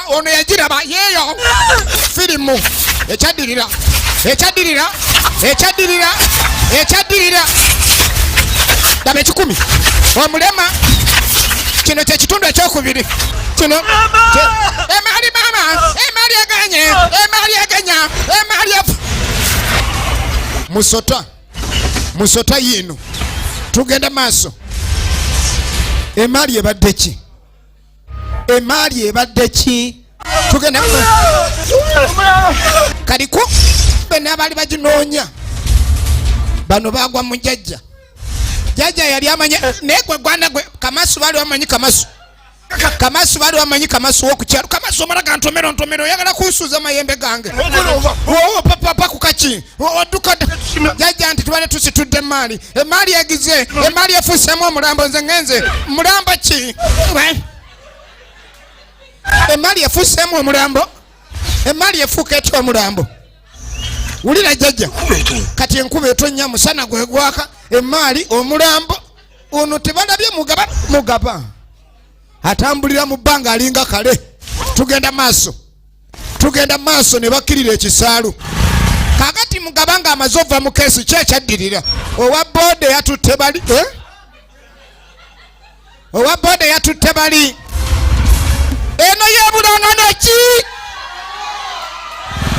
ono yagiraba yeyo firimu ekyadirira daba 10 omulema kino kyekitundu ekyokubiri kino emali mama emali eganya musota yino tugenda maaso emali ebadde ki tugenda kaliku bena abali baginoonya bano bagwa mu jjajja yali amanya nekwe gwanda gwe kamasu bali wamanyi kamasu wokukyalo kamasu omalaga ntomero yagala kunsuuza mayembe gange papa kukaki oduka jjajja nti tubale tusitudde emali egize emali efuusemu omulambo nze ngenze mulambo ki emali efuusemu omulambo emali efuuka etya omulambo wulira jjajja kati enkuba etonnya musana gwegwaka emali omulambo ono tebalabye mugaba atambulira mu bbanga alinga kale tugenda maaso ne bakkirira ekisaalu kakati mugaba nga amaze ova mu keesi kyekyadirira owa boode yatutte bali eno yebulangano ki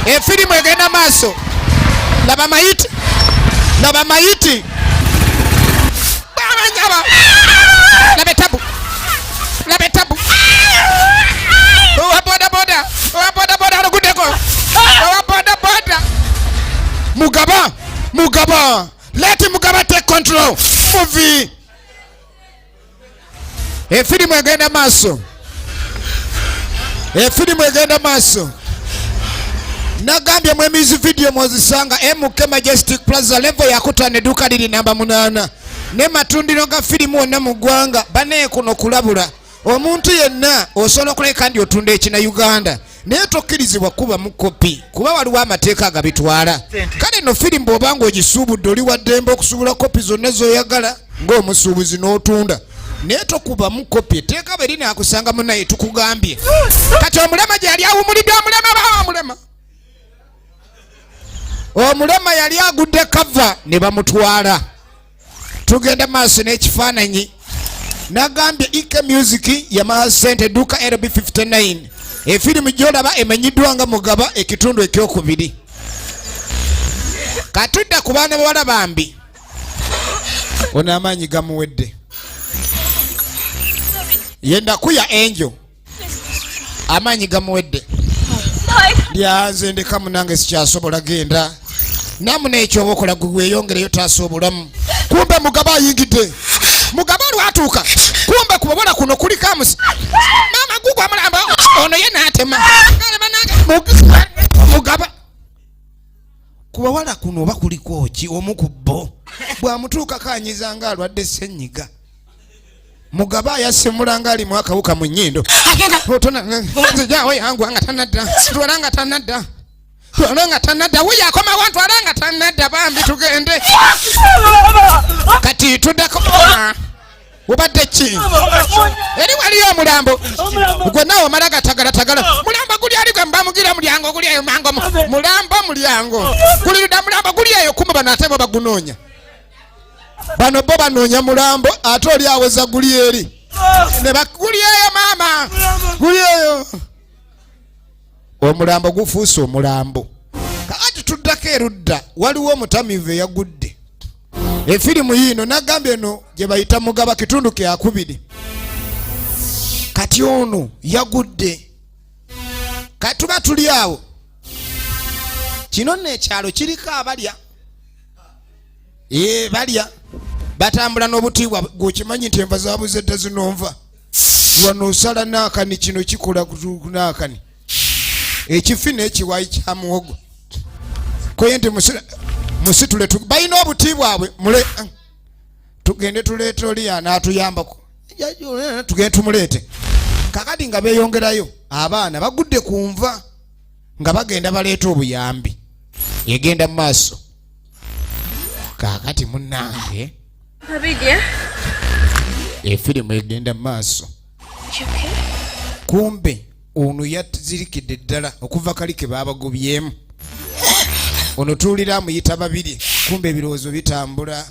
efirimu egenda maaso laba mayiti bamanyaba laba etabu owa boda alugudeko owa boda mugaba let mugaba take control movie efirimu egenda maaso nagambye mwemizi video mwozisanga MK Majestic Plaza level yakutana eduka liri namba 8 ne matundiro ga filimu wonna mu ggwanga bane kuno kulabula omuntu yenna osobola okuleka ndi otunda ekina Uganda naye tokkirizibwa kuba mu kopi kuba waliwo amateeka agabitwala kale no filimu bw'obanga ogisuubudde oli waddembe okusuubula kopi zonna zoyagala ng'omusuubuzi n'otunda naye tokuba mu kopi etteeka bwe linaakusanga munaye tukugambye kati omulema gye yali awumulidde omulema yali agudde kava ne bamutwala tugenda maaso n'ekifaananyi nagambye Ike Music yamaha sente eduuka LB59 efirimu gy'olaba emanyiddwa nga mugaba ekitundu ekyokubiri katudda ku baana bawala bambi ono amaanyi gamuwedde yenda kuya Angel amaanyi gamuwedde lyanze ndeka munange sikyasobola genda namuna ekyoba okola gweyongereyo taasa obulamu kumbe mugaba ayingidde mugaba olwatuuka kumbe kubobola kuno kuli kamusi mama gugwa omulamba ono ye naatema mugaba kubawala kuno oba kuliko ki omukubbo bwamutuuka kanyiza nga alwadde ssenyiga mugaba ayasimula nga ali mu akawuka mu nnyindo nzijawo yangu anga tanadda weyakoma wantu alanga tanadda bambi tugende kati tuddako ubadde ki eri waliyo omulambo gwe nawe omala gatagalatagala mulambo guli ali gwe mbamugira mulyango guli eyo mango mulambo mulyango guli ludda mulambo guli eyo kumba bano ate bo bagunoonya bano bo banoonya mulambo ate oli aweza guli eri ne baguli eyo maama guli eyo omulambo gufuuse omulambo kakati tuddako erudda waliwo omutamivu eyagudde efirimu yino nagambye eno gye bayita mugaba kitundu kyakubiri kati ono yagudde katuba tuli awo kino nno ekyalo kiriko abalya balya batambula n'obutiibwa gwekimanyi nti enva zabuze dda zinonva wano osala naakani kino kikola naakani ekifi n'ekiwaayi kya muwogo koye nti musitule balina obuti bwabwe tugende tuleete oli anaatuyambako tugende tumuleete kakati nga beeyongerayo abaana bagudde ku nva nga bagenda baleeta obuyambi egenda mu maaso kakati munnange efirimu egenda mu maaso kumbe ono yazirikidde ddala okuva kali ke babagobyemu. Ono tuwulira amuyita babiri kumbe ebirowoozo bitambula.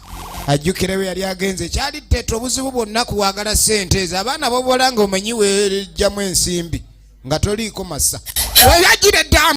Ajjukira we yali agenze kyali ttete obuzibu bwonna kuwagala ssente ezo abaana bobola nga omanyi weejjamu ensimbi nga toliiko masa. Weyagira ddamu.